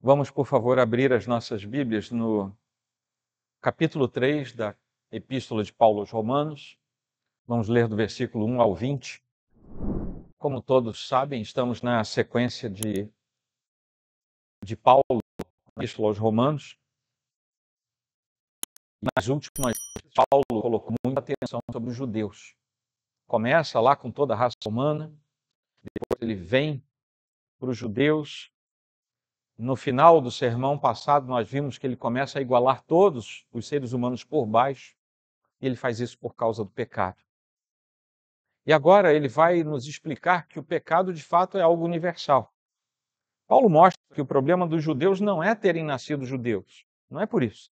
Vamos, por favor, abrir as nossas Bíblias no capítulo 3 da Epístola de Paulo aos Romanos. Vamos ler do versículo 1 ao 20. Como todos sabem, estamos na sequência de Paulo na Epístola aos Romanos. Nas últimas, Paulo colocou muita atenção sobre os judeus. Começa lá com toda a raça humana, depois ele vem para os judeus. No final do sermão passado, nós vimos que ele começa a igualar todos os seres humanos por baixo, e ele faz isso por causa do pecado. E agora ele vai nos explicar que o pecado, de fato, é algo universal. Paulo mostra que o problema dos judeus não é terem nascido judeus. Não é por isso.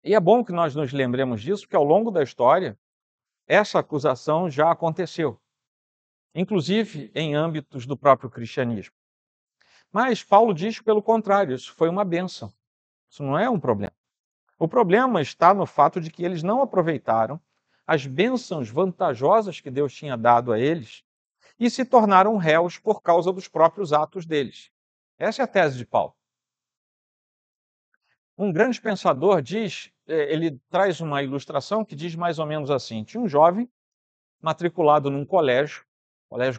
E é bom que nós nos lembremos disso, porque ao longo da história, essa acusação já aconteceu, inclusive em âmbitos do próprio cristianismo. Mas Paulo diz que, pelo contrário, isso foi uma bênção. Isso não é um problema. O problema está no fato de que eles não aproveitaram as bênçãos vantajosas que Deus tinha dado a eles e se tornaram réus por causa dos próprios atos deles. Essa é a tese de Paulo. Um grande pensador ele traz uma ilustração que diz mais ou menos assim: tinha um jovem matriculado num colégio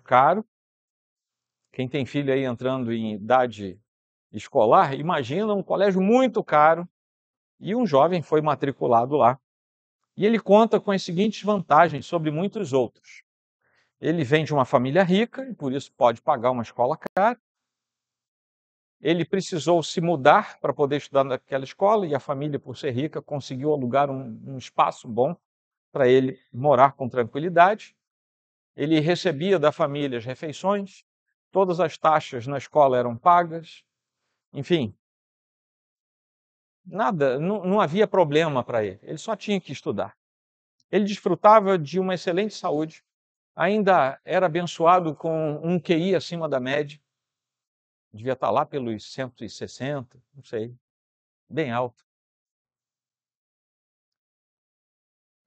caro. Quem tem filho aí entrando em idade escolar, imagina um colégio muito caro, e um jovem foi matriculado lá. E ele conta com as seguintes vantagens sobre muitos outros. Ele vem de uma família rica e por isso pode pagar uma escola cara. Ele precisou se mudar para poder estudar naquela escola e a família, por ser rica, conseguiu alugar um espaço bom para ele morar com tranquilidade. Ele recebia da família as refeições, todas as taxas na escola eram pagas, enfim, nada, não havia problema para ele só tinha que estudar. Ele desfrutava de uma excelente saúde, ainda era abençoado com um QI acima da média, devia estar lá pelos 160, não sei, bem alto.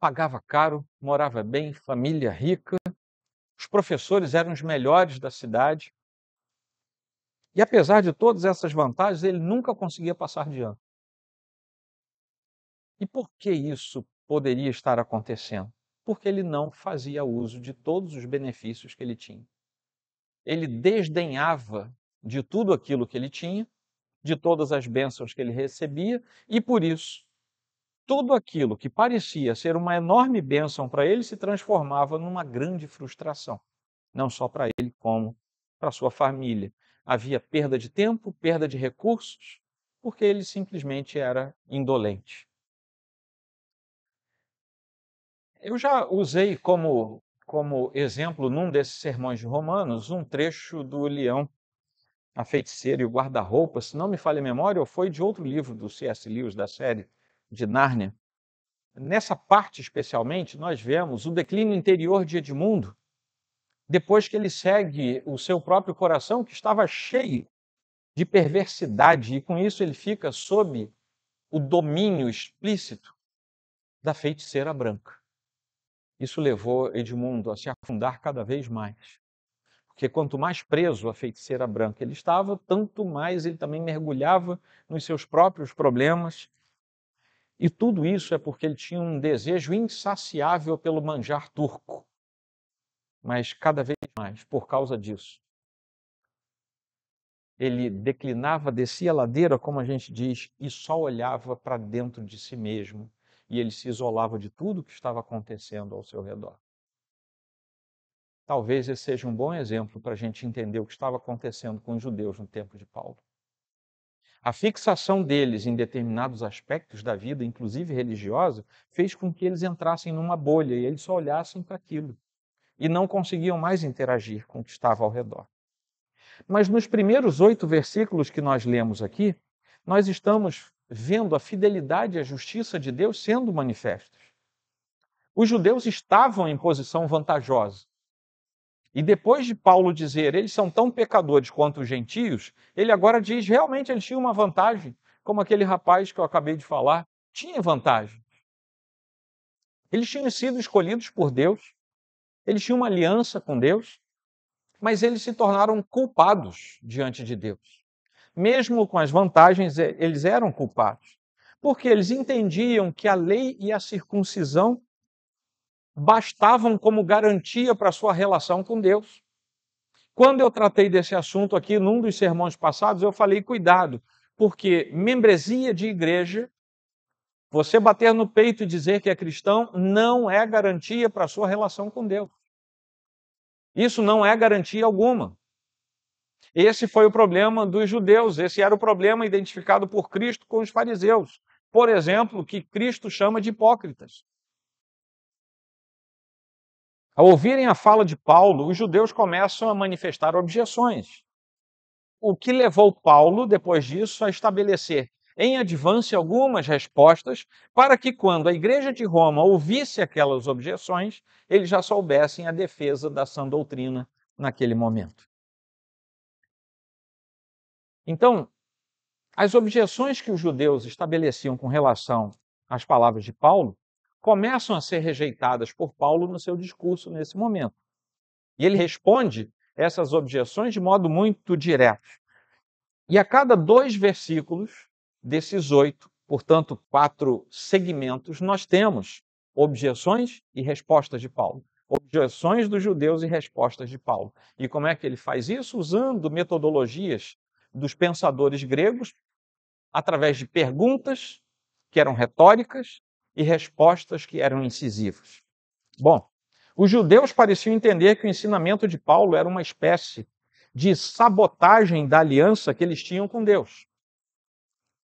Pagava caro, morava bem, família rica, os professores eram os melhores da cidade. E apesar de todas essas vantagens, ele nunca conseguia passar de ano. E por que isso poderia estar acontecendo? Porque ele não fazia uso de todos os benefícios que ele tinha. Ele desdenhava de tudo aquilo que ele tinha, de todas as bênçãos que ele recebia, e por isso tudo aquilo que parecia ser uma enorme bênção para ele se transformava numa grande frustração, não só para ele, como para sua família. Havia perda de tempo, perda de recursos, porque ele simplesmente era indolente. Eu já usei como exemplo, num desses sermões de Romanos, um trecho do Leão, a Feiticeira e o Guarda-Roupa, se não me falha a memória, ou foi de outro livro do C.S. Lewis, da série de Nárnia. Nessa parte, especialmente, nós vemos o declínio interior de Edmundo, depois que ele segue o seu próprio coração, que estava cheio de perversidade, e com isso ele fica sob o domínio explícito da feiticeira branca. Isso levou Edmundo a se afundar cada vez mais, porque quanto mais preso a feiticeira branca ele estava, tanto mais ele também mergulhava nos seus próprios problemas. E tudo isso é porque ele tinha um desejo insaciável pelo manjar turco. Mas cada vez mais, por causa disso, ele declinava, descia a ladeira, como a gente diz, e só olhava para dentro de si mesmo. E ele se isolava de tudo que estava acontecendo ao seu redor. Talvez esse seja um bom exemplo para a gente entender o que estava acontecendo com os judeus no tempo de Paulo. A fixação deles em determinados aspectos da vida, inclusive religiosa, fez com que eles entrassem numa bolha e eles só olhassem para aquilo e não conseguiam mais interagir com o que estava ao redor. Mas nos primeiros 8 versículos que nós lemos aqui, nós estamos vendo a fidelidade e a justiça de Deus sendo manifestos. Os judeus estavam em posição vantajosa. E depois de Paulo dizer, eles são tão pecadores quanto os gentios, ele agora diz, realmente eles tinham uma vantagem, como aquele rapaz que eu acabei de falar, tinha vantagem. Eles tinham sido escolhidos por Deus, eles tinham uma aliança com Deus, mas eles se tornaram culpados diante de Deus. mesmo com as vantagens, eles eram culpados. Porque eles entendiam que a lei e a circuncisão bastavam como garantia para a sua relação com Deus. Quando eu tratei desse assunto aqui num dos sermões passados, eu falei, cuidado, porque membresia de igreja, você bater no peito e dizer que é cristão, não é garantia para a sua relação com Deus. Isso não é garantia alguma. Esse foi o problema dos judeus, esse era o problema identificado por Cristo com os fariseus. Por exemplo, que Cristo chama de hipócritas. Ao ouvirem a fala de Paulo, os judeus começam a manifestar objeções. O que levou Paulo, depois disso, a estabelecer em advance algumas respostas para que, quando a igreja de Roma ouvisse aquelas objeções, eles já soubessem a defesa da sã doutrina naquele momento. Então, as objeções que os judeus estabeleciam com relação às palavras de Paulo começam a ser rejeitadas por Paulo no seu discurso nesse momento. E ele responde essas objeções de modo muito direto. E a cada 2 versículos desses 8, portanto 4 segmentos, nós temos objeções e respostas de Paulo. Objeções dos judeus e respostas de Paulo. E como é que ele faz isso? Usando metodologias dos pensadores gregos, através de perguntas que eram retóricas e respostas que eram incisivas. Bom, os judeus pareciam entender que o ensinamento de Paulo era uma espécie de sabotagem da aliança que eles tinham com Deus.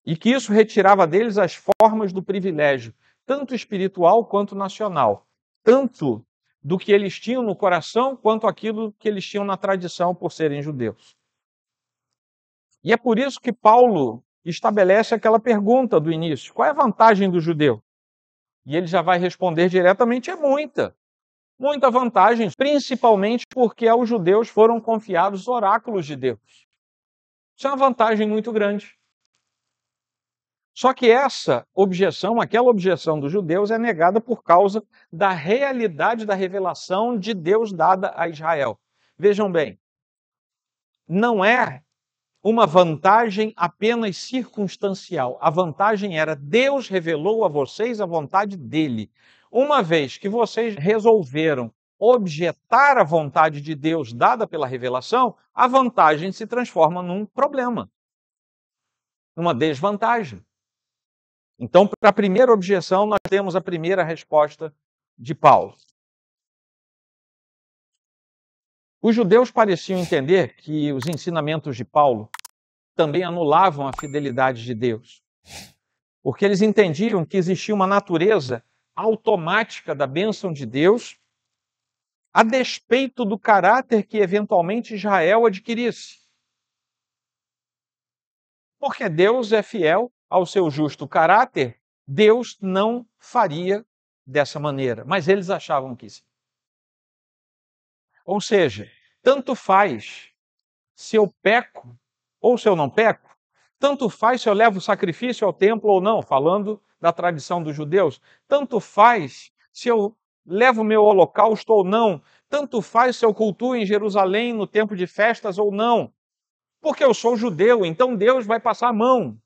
E que isso retirava deles as formas do privilégio, tanto espiritual quanto nacional. Tanto do que eles tinham no coração, quanto aquilo que eles tinham na tradição por serem judeus. E é por isso que Paulo estabelece aquela pergunta do início: qual é a vantagem do judeu? E ele já vai responder diretamente: é muita. Muita vantagem, principalmente porque aos judeus foram confiados oráculos de Deus. Isso é uma vantagem muito grande. Só que essa objeção, aquela objeção dos judeus, é negada por causa da realidade da revelação de Deus dada a Israel. Vejam bem, não é uma vantagem apenas circunstancial. A vantagem era: Deus revelou a vocês a vontade dele. Uma vez que vocês resolveram objetar a vontade de Deus dada pela revelação, a vantagem se transforma num problema, numa desvantagem. Então, para a primeira objeção, nós temos a primeira resposta de Paulo. Os judeus pareciam entender que os ensinamentos de Paulo também anulavam a fidelidade de Deus, porque eles entendiam que existia uma natureza automática da bênção de Deus, a despeito do caráter que eventualmente Israel adquirisse. Porque Deus é fiel ao seu justo caráter, Deus não faria dessa maneira, mas eles achavam que sim. Ou seja, tanto faz se eu peco ou se eu não peco, tanto faz se eu levo sacrifício ao templo ou não, falando da tradição dos judeus, tanto faz se eu levo meu holocausto ou não, tanto faz se eu cultuo em Jerusalém no tempo de festas ou não, porque eu sou judeu, então Deus vai passar a mão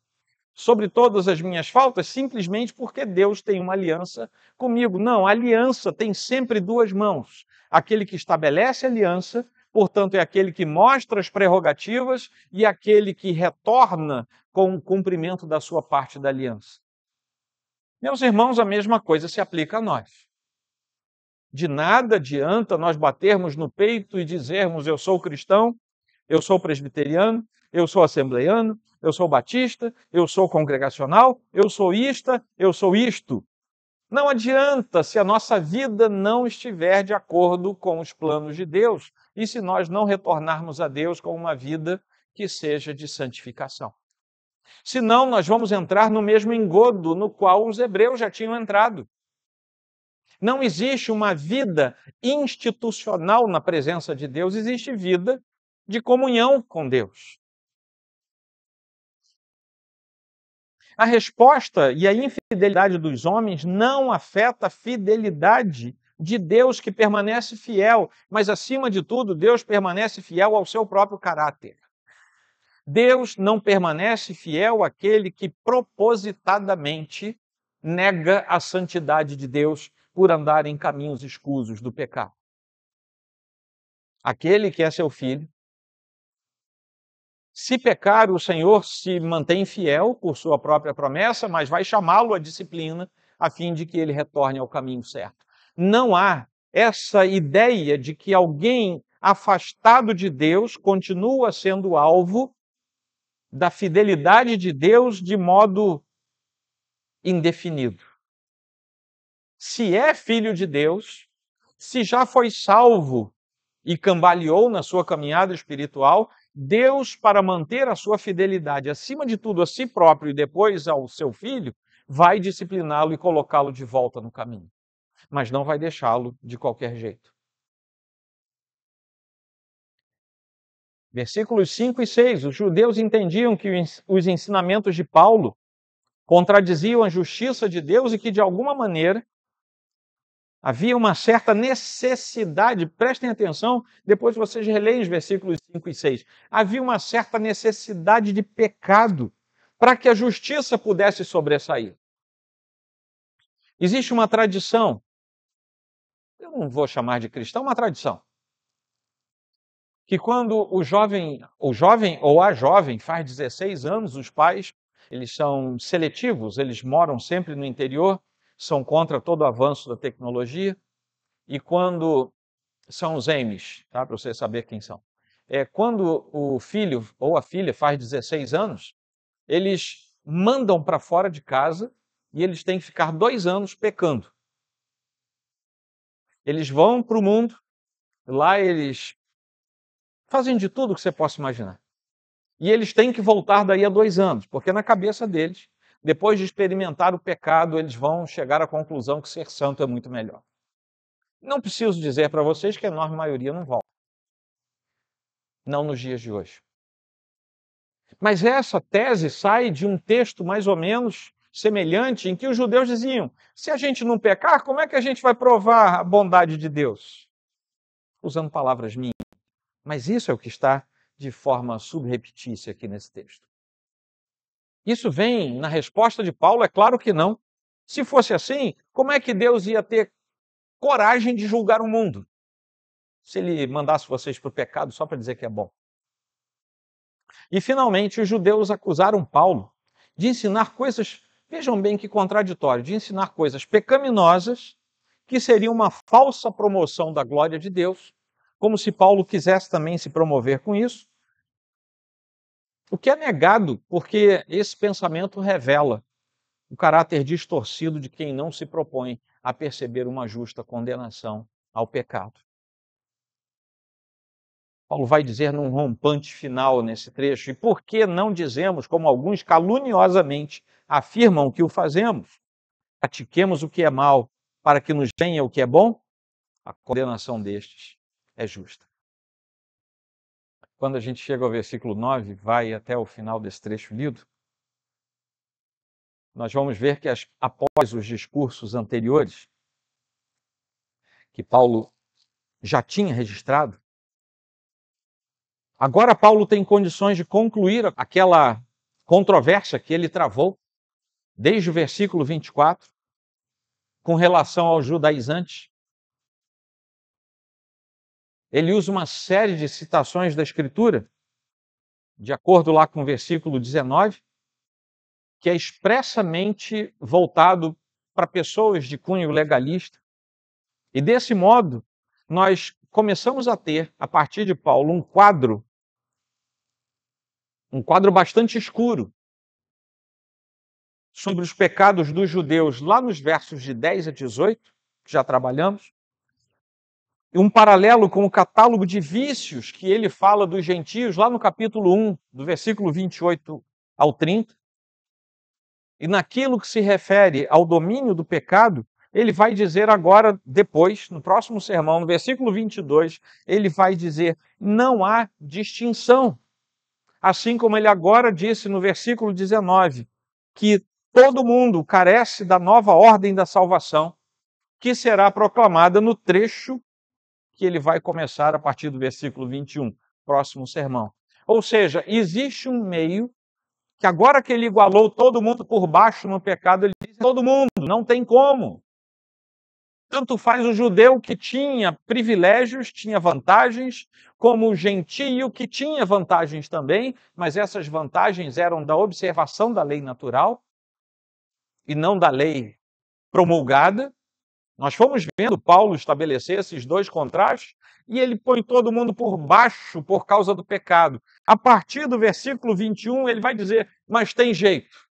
sobre todas as minhas faltas simplesmente porque Deus tem uma aliança comigo. Não, a aliança tem sempre 2 mãos. Aquele que estabelece a aliança, portanto, é aquele que mostra as prerrogativas, e aquele que retorna com o cumprimento da sua parte da aliança. Meus irmãos, a mesma coisa se aplica a nós. De nada adianta nós batermos no peito e dizermos: eu sou cristão, eu sou presbiteriano, eu sou assembleiano, eu sou batista, eu sou congregacional, eu sou isto. Não adianta se a nossa vida não estiver de acordo com os planos de Deus e se nós não retornarmos a Deus com uma vida que seja de santificação. Senão, nós vamos entrar no mesmo engodo no qual os hebreus já tinham entrado. Não existe uma vida institucional na presença de Deus, existe vida de comunhão com Deus. A resposta e a infidelidade dos homens não afeta a fidelidade de Deus, que permanece fiel, mas acima de tudo, Deus permanece fiel ao seu próprio caráter. Deus não permanece fiel àquele que propositadamente nega a santidade de Deus por andar em caminhos escusos do pecado. Aquele que é seu filho, se pecar, o Senhor se mantém fiel por sua própria promessa, mas vai chamá-lo à disciplina a fim de que ele retorne ao caminho certo. Não há essa ideia de que alguém afastado de Deus continua sendo alvo da fidelidade de Deus de modo indefinido. Se é filho de Deus, se já foi salvo e cambaleou na sua caminhada espiritual, Deus, para manter a sua fidelidade acima de tudo a si próprio e depois ao seu filho, vai discipliná-lo e colocá-lo de volta no caminho. Mas não vai deixá-lo de qualquer jeito. Versículos 5 e 6. Os judeus entendiam que os ensinamentos de Paulo contradiziam a justiça de Deus e que, de alguma maneira, havia uma certa necessidade, prestem atenção, depois vocês releem os versículos 5 e 6. Havia uma certa necessidade de pecado para que a justiça pudesse sobressair. Existe uma tradição, eu não vou chamar de cristão, uma tradição, que quando o jovem ou a jovem faz 16 anos, os pais, eles são seletivos, eles moram sempre no interior, são contra todo o avanço da tecnologia, e quando são os Ames, tá? Para você saber quem são. Quando o filho ou a filha faz 16 anos, eles mandam para fora de casa e eles têm que ficar 2 anos pecando. Eles vão para o mundo, lá eles fazem de tudo que você possa imaginar. E eles têm que voltar daí a 2 anos, porque na cabeça deles, depois de experimentar o pecado, eles vão chegar à conclusão que ser santo é muito melhor. Não preciso dizer para vocês que a enorme maioria não volta. Não nos dias de hoje. Mas essa tese sai de um texto mais ou menos semelhante em que os judeus diziam: se a gente não pecar, como é que a gente vai provar a bondade de Deus? Usando palavras minhas. Mas isso é o que está de forma subrepetícia aqui nesse texto. Isso vem na resposta de Paulo? É claro que não. Se fosse assim, como é que Deus ia ter coragem de julgar o mundo? Se ele mandasse vocês para o pecado só para dizer que é bom. E, finalmente, os judeus acusaram Paulo de ensinar coisas, vejam bem que contraditório, de ensinar coisas pecaminosas que seriam uma falsa promoção da glória de Deus, como se Paulo quisesse também se promover com isso. O que é negado, porque esse pensamento revela o caráter distorcido de quem não se propõe a perceber uma justa condenação ao pecado. Paulo vai dizer num rompante final nesse trecho, e por que não dizemos, como alguns caluniosamente afirmam que o fazemos, pratiquemos o que é mal para que nos venha o que é bom? A condenação destes é justa. Quando a gente chega ao versículo 9, vai até o final desse trecho lido, nós vamos ver que após os discursos anteriores, que Paulo já tinha registrado, agora Paulo tem condições de concluir aquela controvérsia que ele travou, desde o versículo 24, com relação aos judaizantes. Ele usa uma série de citações da Escritura, de acordo lá com o versículo 19, que é expressamente voltado para pessoas de cunho legalista. E desse modo, nós começamos a ter, a partir de Paulo, um quadro bastante escuro sobre os pecados dos judeus, lá nos versos de 10 a 18, que já trabalhamos, e um paralelo com o catálogo de vícios que ele fala dos gentios, lá no capítulo 1, do versículo 28 ao 30. E naquilo que se refere ao domínio do pecado, ele vai dizer agora, depois, no próximo sermão, no versículo 22, ele vai dizer: não há distinção. Assim como ele agora disse no versículo 19, que todo mundo carece da nova ordem da salvação, que será proclamada no trecho que ele vai começar a partir do versículo 21, próximo sermão. Ou seja, existe um meio que agora que ele igualou todo mundo por baixo no pecado, ele diz todo mundo, não tem como. Tanto faz o judeu que tinha privilégios, tinha vantagens, como o gentio que tinha vantagens também, mas essas vantagens eram da observação da lei natural e não da lei promulgada. Nós fomos vendo Paulo estabelecer esses dois contrastes e ele põe todo mundo por baixo por causa do pecado. A partir do versículo 21, ele vai dizer, mas tem jeito.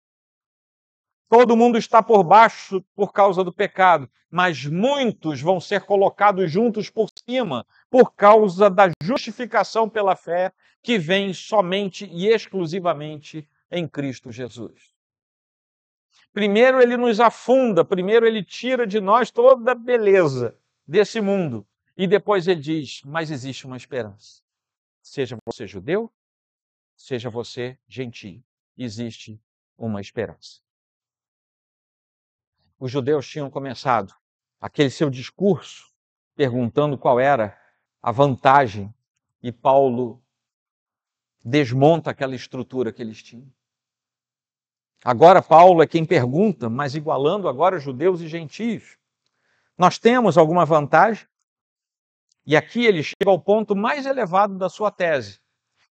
Todo mundo está por baixo por causa do pecado, mas muitos vão ser colocados juntos por cima por causa da justificação pela fé que vem somente e exclusivamente em Cristo Jesus. Primeiro ele nos afunda, primeiro ele tira de nós toda a beleza desse mundo e depois ele diz, mas existe uma esperança. Seja você judeu, seja você gentio, existe uma esperança. Os judeus tinham começado aquele seu discurso perguntando qual era a vantagem e Paulo desmonta aquela estrutura que eles tinham. Agora Paulo é quem pergunta, mas igualando agora judeus e gentios. Nós temos alguma vantagem? E aqui ele chega ao ponto mais elevado da sua tese.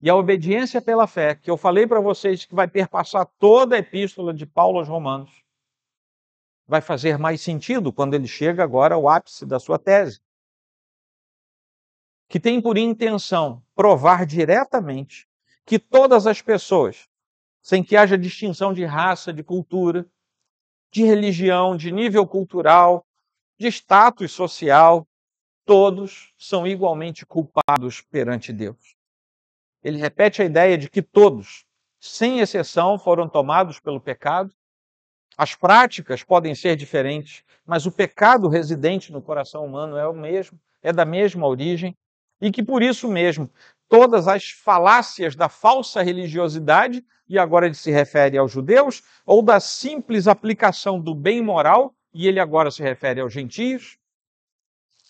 E a obediência pela fé, que eu falei para vocês que vai perpassar toda a epístola de Paulo aos Romanos, vai fazer mais sentido quando ele chega agora ao ápice da sua tese, que tem por intenção provar diretamente que todas as pessoas, sem que haja distinção de raça, de cultura, de religião, de nível cultural, de status social, todos são igualmente culpados perante Deus. Ele repete a ideia de que todos, sem exceção, foram tomados pelo pecado. As práticas podem ser diferentes, mas o pecado residente no coração humano é o mesmo, é da mesma origem, e que por isso mesmo todas as falácias da falsa religiosidade, e agora ele se refere aos judeus, ou da simples aplicação do bem moral, e ele agora se refere aos gentios,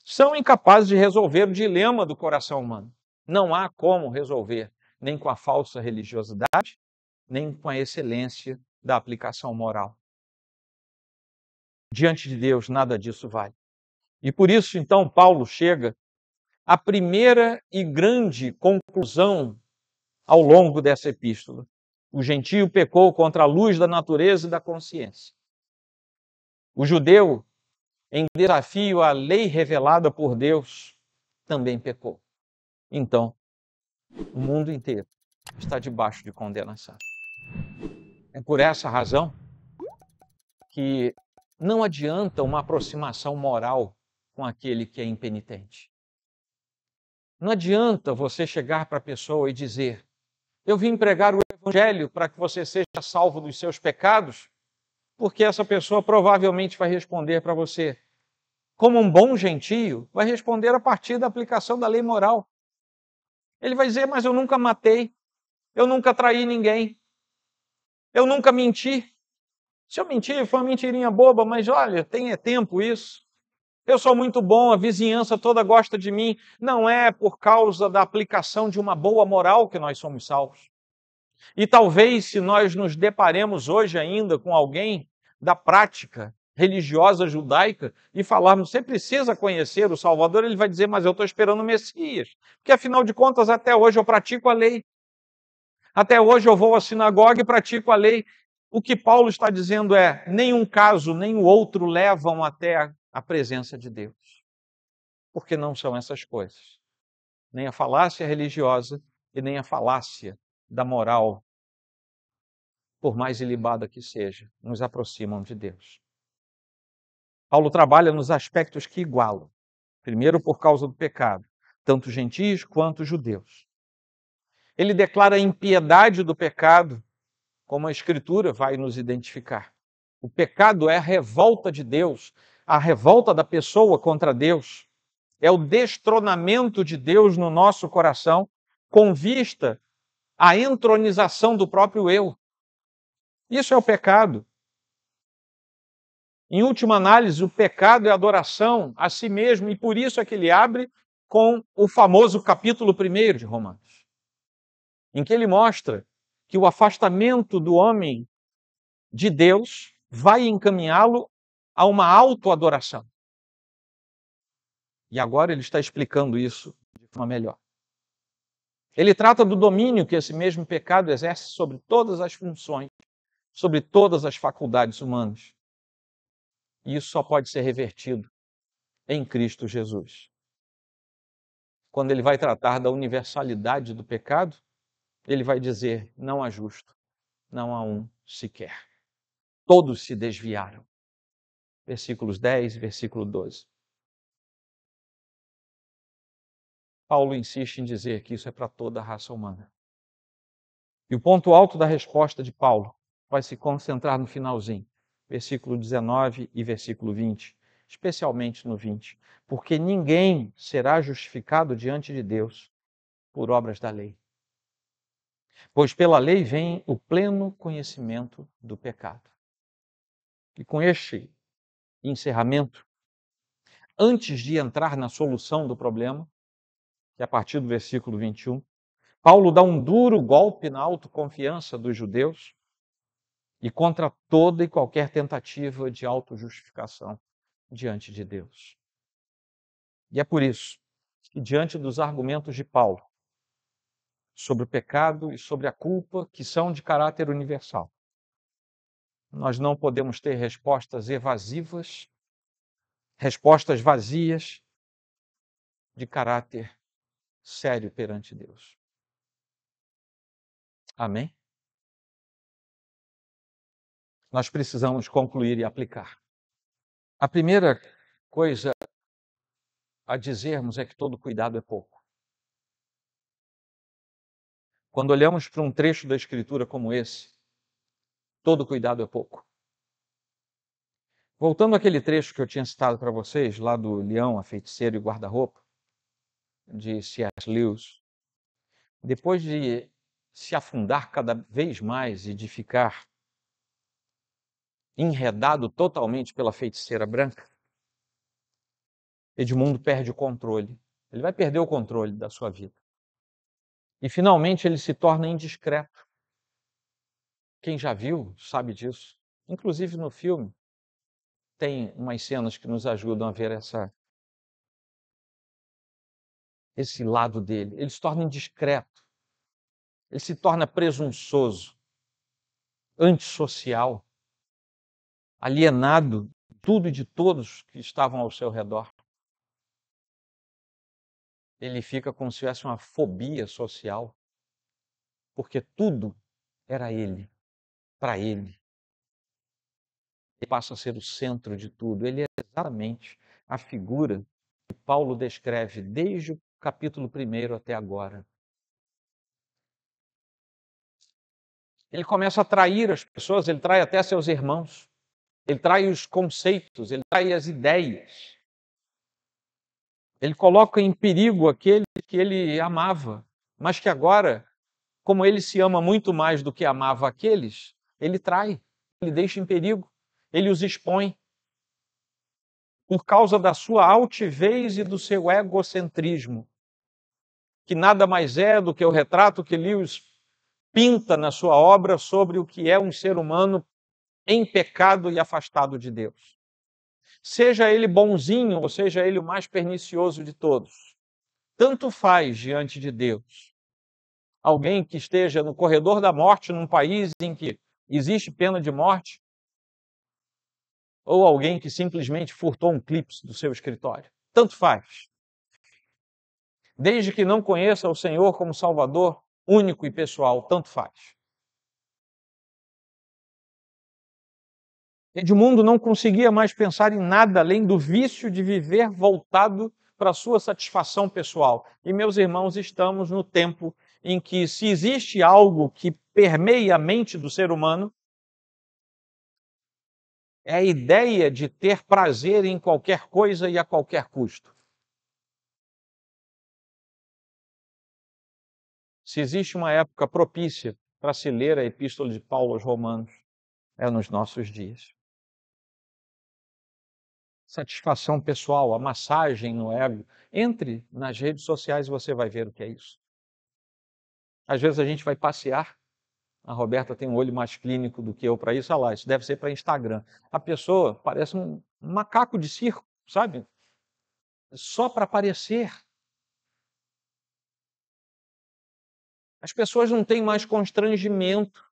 são incapazes de resolver o dilema do coração humano. Não há como resolver, nem com a falsa religiosidade, nem com a excelência da aplicação moral. Diante de Deus, nada disso vale. E por isso, então, Paulo chega à primeira e grande conclusão ao longo dessa epístola. O gentio pecou contra a luz da natureza e da consciência. O judeu, em desafio à lei revelada por Deus, também pecou. Então, o mundo inteiro está debaixo de condenação. É por essa razão que não adianta uma aproximação moral com aquele que é impenitente. Não adianta você chegar para a pessoa e dizer, eu vim pregar o evangelho para que você seja salvo dos seus pecados, porque essa pessoa provavelmente vai responder para você, como um bom gentio, vai responder a partir da aplicação da lei moral. Ele vai dizer, mas eu nunca matei, eu nunca traí ninguém, eu nunca menti. Se eu mentir, foi uma mentirinha boba, mas olha, tem tempo isso. Eu sou muito bom, a vizinhança toda gosta de mim. Não é por causa da aplicação de uma boa moral que nós somos salvos. E talvez se nós nos deparemos hoje ainda com alguém da prática religiosa judaica e falarmos, você precisa conhecer o Salvador, ele vai dizer, mas eu estou esperando o Messias. Porque afinal de contas, até hoje eu pratico a lei. Até hoje eu vou à sinagoga e pratico a lei. O que Paulo está dizendo é, nenhum caso, nem o outro levam até a presença de Deus. Porque não são essas coisas. Nem a falácia religiosa e nem a falácia da moral, por mais ilibada que seja, nos aproximam de Deus. Paulo trabalha nos aspectos que igualam. Primeiro, por causa do pecado, tanto gentios quanto judeus. Ele declara a impiedade do pecado, como a Escritura vai nos identificar. O pecado é a revolta de Deus, a revolta da pessoa contra Deus. É o destronamento de Deus no nosso coração, com vista à entronização do próprio eu. Isso é o pecado. Em última análise, o pecado é adoração a si mesmo, e por isso é que ele abre com o famoso capítulo 1 de Romanos. em que ele mostra que o afastamento do homem de Deus vai encaminhá-lo a uma autoadoração. E agora ele está explicando isso de forma melhor. Ele trata do domínio que esse mesmo pecado exerce sobre todas as funções, sobre todas as faculdades humanas. E isso só pode ser revertido em Cristo Jesus. Quando ele vai tratar da universalidade do pecado, ele vai dizer: não há justo, não há um sequer. Todos se desviaram. Versículos 10 e versículo 12. Paulo insiste em dizer que isso é para toda a raça humana. E o ponto alto da resposta de Paulo vai se concentrar no finalzinho, versículo 19 e versículo 20, especialmente no 20. Porque ninguém será justificado diante de Deus por obras da lei. Pois pela lei vem o pleno conhecimento do pecado. E com este encerramento, antes de entrar na solução do problema, que é a partir do versículo 21, Paulo dá um duro golpe na autoconfiança dos judeus e contra toda e qualquer tentativa de autojustificação diante de Deus. E é por isso que, diante dos argumentos de Paulo sobre o pecado e sobre a culpa, que são de caráter universal, nós não podemos ter respostas evasivas, respostas vazias de caráter sério perante Deus. Amém? Nós precisamos concluir e aplicar. A primeira coisa a dizermos é que todo cuidado é pouco. Quando olhamos para um trecho da Escritura como esse, todo cuidado é pouco. Voltando àquele trecho que eu tinha citado para vocês, lá do Leão, a Feiticeira e o Guarda-Roupa, de C.S. Lewis, depois de se afundar cada vez mais e de ficar enredado totalmente pela feiticeira branca, Edmundo perde o controle. Ele vai perder o controle da sua vida. E finalmente ele se torna indiscreto. Quem já viu sabe disso. Inclusive no filme tem umas cenas que nos ajudam a ver esse lado dele. Ele se torna indiscreto. Ele se torna presunçoso, antissocial, alienado de tudo e de todos que estavam ao seu redor. Ele fica como se tivesse uma fobia social, porque tudo era ele, para ele. Ele passa a ser o centro de tudo. Ele é exatamente a figura que Paulo descreve desde o capítulo 1 até agora. Ele começa a trair as pessoas, ele trai até seus irmãos, ele trai os conceitos, ele trai as ideias. Ele coloca em perigo aqueles que ele amava, mas que agora, como ele se ama muito mais do que amava aqueles, ele trai, ele deixa em perigo, ele os expõe. Por causa da sua altivez e do seu egocentrismo, que nada mais é do que o retrato que Lewis pinta na sua obra sobre o que é um ser humano em pecado e afastado de Deus. Seja ele bonzinho ou seja ele o mais pernicioso de todos, tanto faz diante de Deus. Alguém que esteja no corredor da morte num país em que existe pena de morte, ou alguém que simplesmente furtou um clipe do seu escritório. Tanto faz. Desde que não conheça o Senhor como Salvador único e pessoal, tanto faz. Edmundo não conseguia mais pensar em nada além do vício de viver voltado para a sua satisfação pessoal. E, meus irmãos, estamos no tempo em que, se existe algo que permeia a mente do ser humano, é a ideia de ter prazer em qualquer coisa e a qualquer custo. Se existe uma época propícia para se ler a Epístola de Paulo aos Romanos, é nos nossos dias. Satisfação pessoal, a massagem no ego. Entre nas redes sociais e você vai ver o que é isso. Às vezes a gente vai passear, a Roberta tem um olho mais clínico do que eu para isso, olha lá, isso deve ser para Instagram. A pessoa parece um macaco de circo, sabe? Só para aparecer. As pessoas não têm mais constrangimento.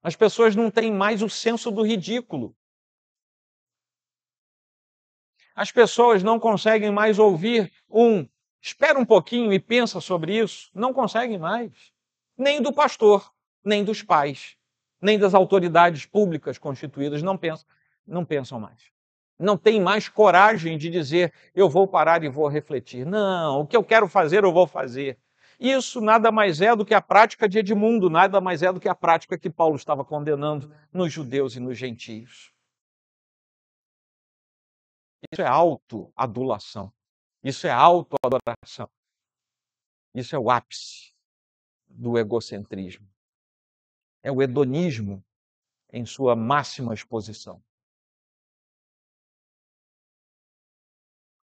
As pessoas não têm mais o senso do ridículo. As pessoas não conseguem mais ouvir espera um pouquinho e pensa sobre isso. Não conseguem mais. Nem do pastor, nem dos pais, nem das autoridades públicas constituídas. Não pensam mais. Não tem mais coragem de dizer, eu vou parar e vou refletir. Não, o que eu quero fazer, eu vou fazer. Isso nada mais é do que a prática de Edmundo, nada mais é do que a prática que Paulo estava condenando nos judeus e nos gentios. Isso é autoadulação. Isso é autoadoração. Isso é o ápice do egocentrismo. É o hedonismo em sua máxima exposição.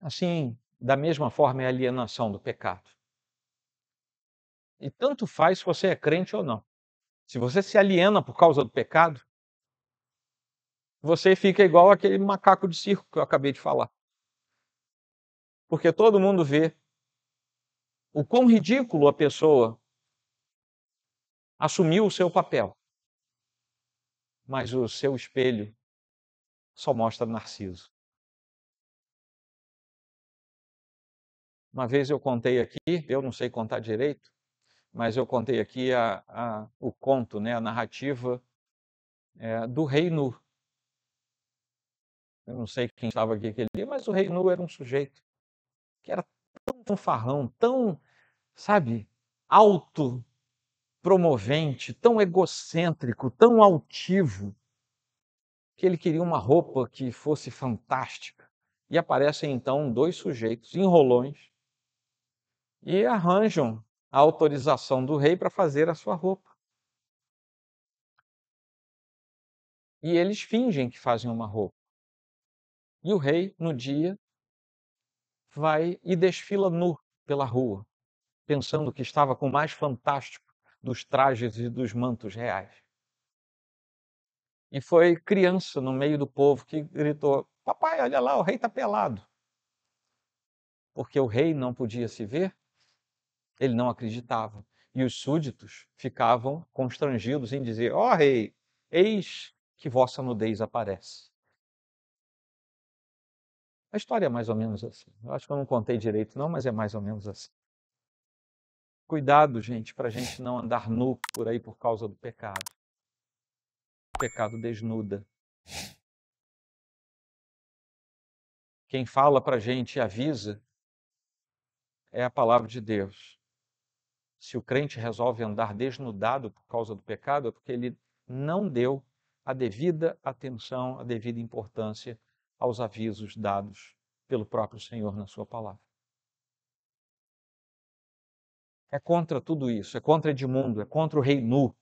Assim, da mesma forma, é a alienação do pecado. E tanto faz se você é crente ou não. Se você se aliena por causa do pecado, você fica igual aquele macaco de circo que eu acabei de falar. Porque todo mundo vê o quão ridículo a pessoa assumiu o seu papel. Mas o seu espelho só mostra Narciso. Uma vez eu contei aqui, eu não sei contar direito, mas eu contei aqui o conto, né, a narrativa do rei Nu. Eu não sei quem estava aqui aquele dia, mas o rei Nu era um sujeito que era tão fanfarrão, tão, sabe, autopromovente, tão egocêntrico, tão altivo, que ele queria uma roupa que fosse fantástica. E aparecem então dois sujeitos enrolões e arranjam a autorização do rei para fazer a sua roupa. E eles fingem que fazem uma roupa. E o rei, no dia, vai e desfila nu pela rua, pensando que estava com o mais fantástico dos trajes e dos mantos reais. E foi criança no meio do povo que gritou: papai, olha lá, o rei está pelado. Porque o rei não podia se ver, ele não acreditava. E os súditos ficavam constrangidos em dizer: ó rei, eis que vossa nudez aparece. A história é mais ou menos assim. Eu acho que eu não contei direito não, mas é mais ou menos assim. Cuidado, gente, para a gente não andar nu por aí por causa do pecado. O pecado desnuda. Quem fala para a gente e avisa é a palavra de Deus. Se o crente resolve andar desnudado por causa do pecado, é porque ele não deu a devida atenção, a devida importância aos avisos dados pelo próprio Senhor na sua palavra. É contra tudo isso, é contra Edmundo, é contra o rei Nu,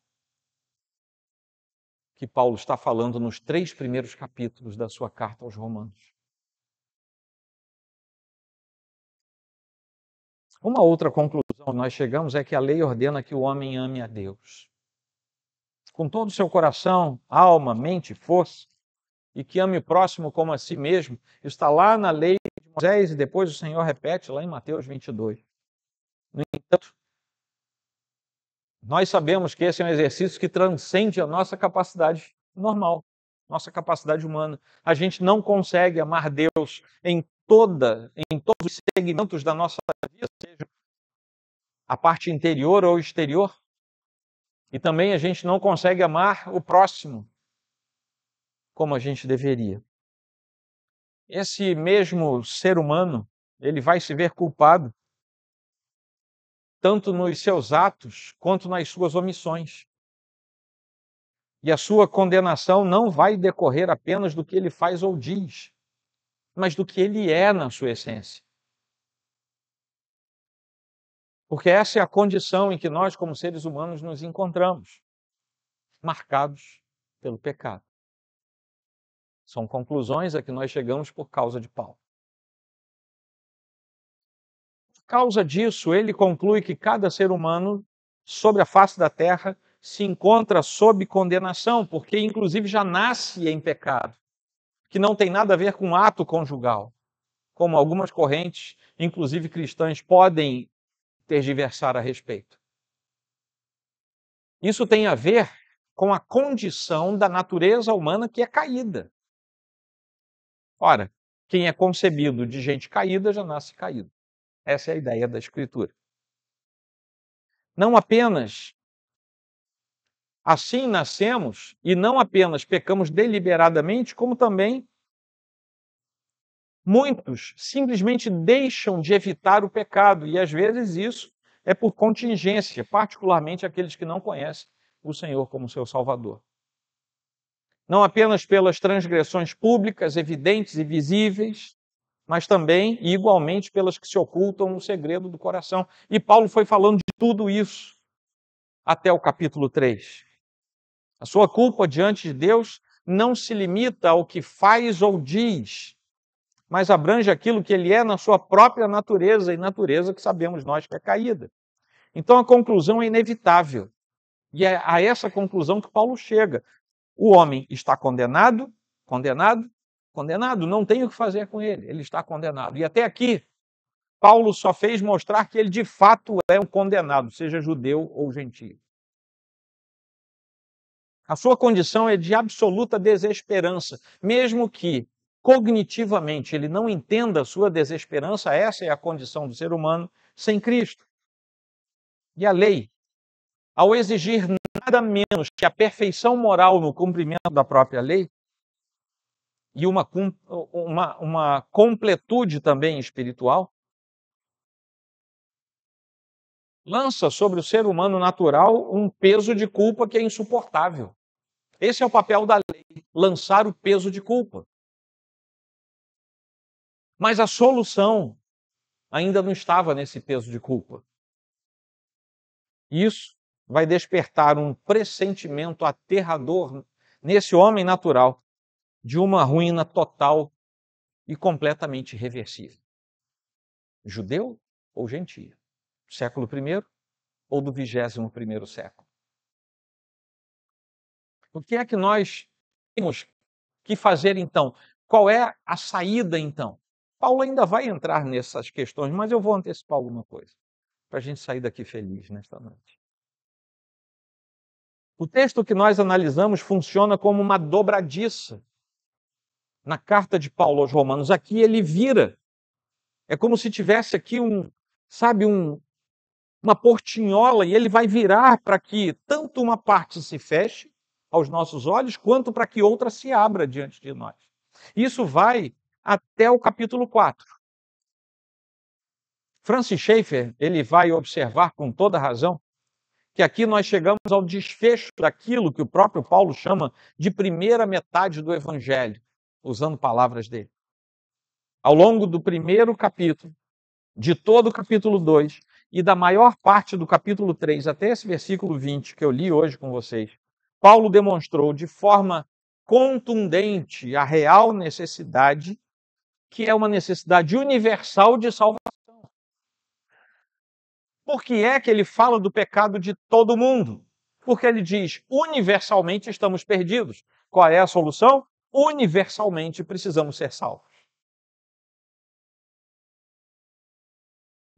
que Paulo está falando nos 3 primeiros capítulos da sua carta aos Romanos. Uma outra conclusão que nós chegamos é que a lei ordena que o homem ame a Deus com todo o seu coração, alma, mente, força, e que ame o próximo como a si mesmo. Está lá na lei de Moisés e depois o Senhor repete lá em Mateus 22. No entanto, nós sabemos que esse é um exercício que transcende a nossa capacidade normal, nossa capacidade humana. A gente não consegue amar Deus em todos os segmentos da nossa vida, seja a parte interior ou exterior. E também a gente não consegue amar o próximo como a gente deveria. Esse mesmo ser humano, ele vai se ver culpado tanto nos seus atos quanto nas suas omissões. E a sua condenação não vai decorrer apenas do que ele faz ou diz, mas do que ele é na sua essência. Porque essa é a condição em que nós, como seres humanos, nos encontramos, marcados pelo pecado. São conclusões a que nós chegamos por causa de Paulo. Por causa disso, ele conclui que cada ser humano sobre a face da terra se encontra sob condenação, porque inclusive já nasce em pecado, que não tem nada a ver com ato conjugal, como algumas correntes, inclusive cristãs, podem tergiversar a respeito. Isso tem a ver com a condição da natureza humana que é caída. Ora, quem é concebido de gente caída já nasce caído. Essa é a ideia da Escritura. Não apenas assim nascemos, e não apenas pecamos deliberadamente, como também muitos simplesmente deixam de evitar o pecado, e às vezes isso é por contingência, particularmente aqueles que não conhecem o Senhor como seu Salvador. Não apenas pelas transgressões públicas, evidentes e visíveis, mas também e igualmente pelas que se ocultam no segredo do coração. E Paulo foi falando de tudo isso até o capítulo 3. A sua culpa diante de Deus não se limita ao que faz ou diz, mas abrange aquilo que ele é na sua própria natureza, e natureza que sabemos nós que é caída. Então a conclusão é inevitável. E é a essa conclusão que Paulo chega. O homem está condenado, condenado, condenado. Não tem o que fazer com ele. Ele está condenado. E até aqui, Paulo só fez mostrar que ele de fato é um condenado, seja judeu ou gentio. A sua condição é de absoluta desesperança, mesmo que cognitivamente ele não entenda a sua desesperança, essa é a condição do ser humano sem Cristo. E a lei, ao exigir nada menos que a perfeição moral no cumprimento da própria lei, e uma completude também espiritual, lança sobre o ser humano natural um peso de culpa que é insuportável. Esse é o papel da lei, lançar o peso de culpa. Mas a solução ainda não estava nesse peso de culpa. Isso vai despertar um pressentimento aterrador nesse homem natural de uma ruína total e completamente irreversível. Judeu ou gentio? Século I ou do 21º século? O que é que nós temos que fazer então? Qual é a saída então? Paulo ainda vai entrar nessas questões, mas eu vou antecipar alguma coisa, para a gente sair daqui feliz nesta noite. O texto que nós analisamos funciona como uma dobradiça. Na carta de Paulo aos Romanos, aqui ele vira. É como se tivesse aqui uma portinhola, e ele vai virar para que tanto uma parte se feche aos nossos olhos, quanto para que outra se abra diante de nós. Isso vai até o capítulo 4. Francis Schaeffer, ele vai observar com toda razão que aqui nós chegamos ao desfecho daquilo que o próprio Paulo chama de primeira metade do Evangelho, usando palavras dele. Ao longo do primeiro capítulo, de todo o capítulo 2 e da maior parte do capítulo 3 até esse versículo 20 que eu li hoje com vocês, Paulo demonstrou de forma contundente a real necessidade, que é uma necessidade universal de salvação. Por que é que ele fala do pecado de todo mundo? Porque ele diz, universalmente estamos perdidos. Qual é a solução? Universalmente precisamos ser salvos.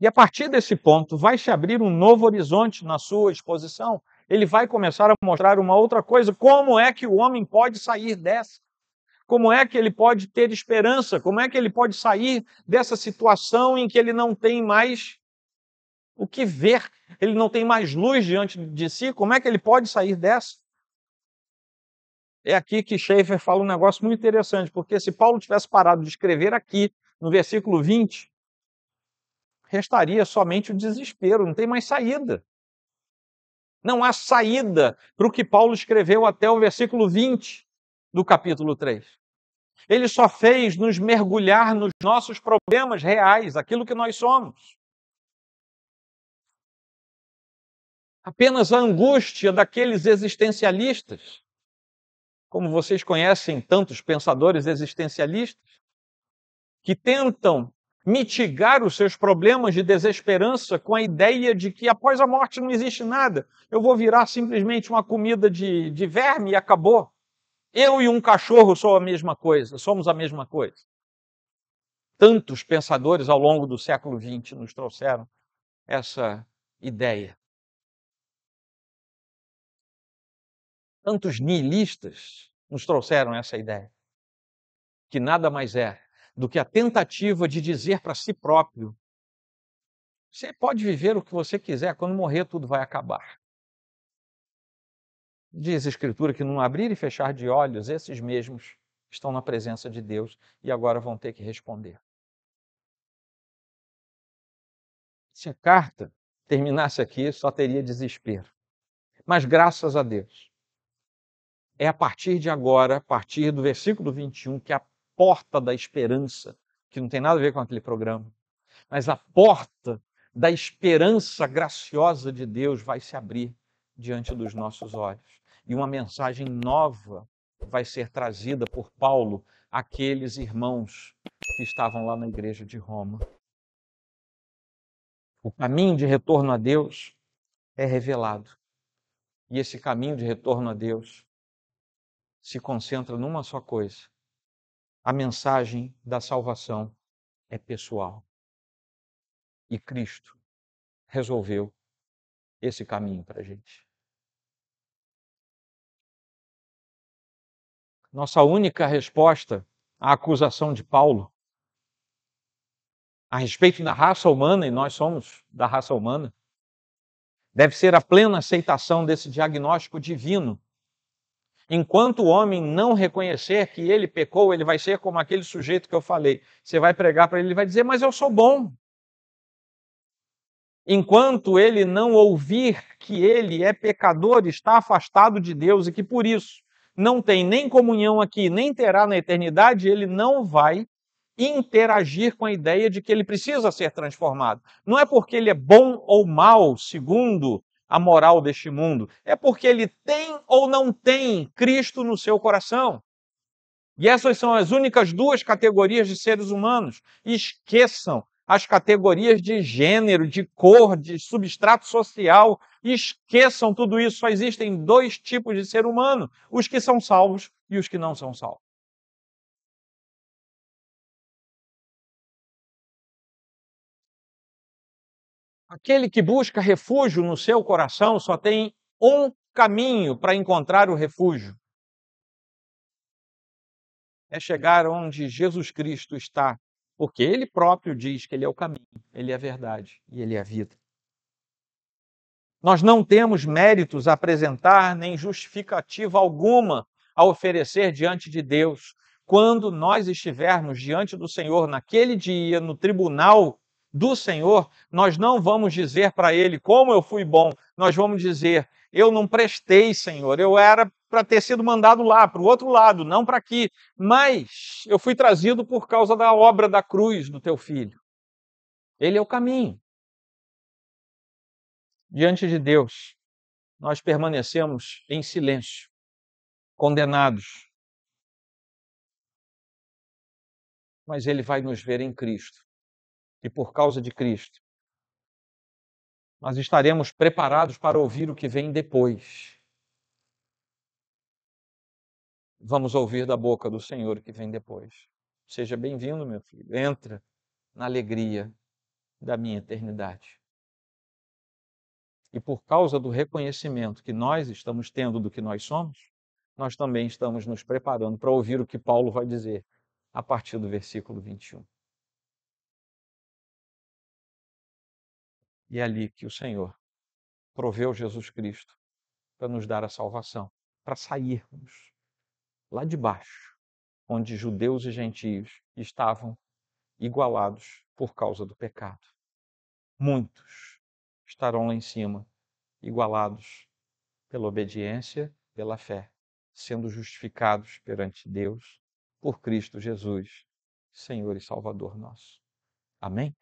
E a partir desse ponto vai se abrir um novo horizonte na sua exposição. Ele vai começar a mostrar uma outra coisa. Como é que o homem pode sair dessa? Como é que ele pode ter esperança? Como é que ele pode sair dessa situação em que ele não tem mais o que ver? Ele não tem mais luz diante de si? Como é que ele pode sair dessa? É aqui que Schaeffer fala um negócio muito interessante, porque se Paulo tivesse parado de escrever aqui, no versículo 20, restaria somente o desespero, não tem mais saída. Não há saída para o que Paulo escreveu até o versículo 20 do capítulo 3. Ele só fez nos mergulhar nos nossos problemas reais, aquilo que nós somos. Apenas a angústia daqueles existencialistas, como vocês conhecem tantos pensadores existencialistas, que tentam mitigar os seus problemas de desesperança com a ideia de que após a morte não existe nada. Eu vou virar simplesmente uma comida de verme e acabou. Eu e um cachorro somos a mesma coisa. Tantos pensadores ao longo do século XX nos trouxeram essa ideia. Tantos nihilistas nos trouxeram essa ideia. Que nada mais é do que a tentativa de dizer para si próprio: você pode viver o que você quiser, quando morrer tudo vai acabar. Diz a Escritura que num abrir e fechar de olhos, esses mesmos estão na presença de Deus e agora vão ter que responder. Se a carta terminasse aqui, só teria desespero. Mas graças a Deus, é a partir de agora, a partir do versículo 21, que a porta da esperança, que não tem nada a ver com aquele programa, mas a porta da esperança graciosa de Deus vai se abrir diante dos nossos olhos. E uma mensagem nova vai ser trazida por Paulo àqueles irmãos que estavam lá na igreja de Roma. O caminho de retorno a Deus é revelado. E esse caminho de retorno a Deus se concentra numa só coisa: a mensagem da salvação é pessoal. E Cristo resolveu esse caminho para a gente. Nossa única resposta à acusação de Paulo a respeito da raça humana, e nós somos da raça humana, deve ser a plena aceitação desse diagnóstico divino. Enquanto o homem não reconhecer que ele pecou, ele vai ser como aquele sujeito que eu falei. Você vai pregar para ele, ele vai dizer: mas eu sou bom. Enquanto ele não ouvir que ele é pecador, está afastado de Deus e que por isso não tem nem comunhão aqui, nem terá na eternidade, ele não vai interagir com a ideia de que ele precisa ser transformado. Não é porque ele é bom ou mal, segundo a moral deste mundo, é porque ele tem ou não tem Cristo no seu coração. E essas são as únicas duas categorias de seres humanos. Esqueçam as categorias de gênero, de cor, de substrato social. Esqueçam tudo isso. Só existem dois tipos de ser humano: os que são salvos e os que não são salvos. Aquele que busca refúgio no seu coração só tem um caminho para encontrar o refúgio: é chegar onde Jesus Cristo está, porque Ele próprio diz que Ele é o caminho, Ele é a verdade e Ele é a vida. Nós não temos méritos a apresentar, nem justificativa alguma a oferecer diante de Deus. Quando nós estivermos diante do Senhor naquele dia, no tribunal do Senhor, nós não vamos dizer para Ele como eu fui bom, nós vamos dizer: eu não prestei, Senhor, eu era para ter sido mandado lá, para o outro lado, não para aqui, mas eu fui trazido por causa da obra da cruz do Teu Filho. Ele é o caminho. Diante de Deus, nós permanecemos em silêncio, condenados. Mas Ele vai nos ver em Cristo. E por causa de Cristo, nós estaremos preparados para ouvir o que vem depois. Vamos ouvir da boca do Senhor o que vem depois. Seja bem-vindo, meu filho. Entra na alegria da minha eternidade. E por causa do reconhecimento que nós estamos tendo do que nós somos, nós também estamos nos preparando para ouvir o que Paulo vai dizer a partir do versículo 21. E é ali que o Senhor proveu Jesus Cristo para nos dar a salvação, para sairmos lá de baixo, onde judeus e gentios estavam igualados por causa do pecado. Muitos estarão lá em cima, igualados pela obediência, pela fé, sendo justificados perante Deus por Cristo Jesus, Senhor e Salvador nosso. Amém?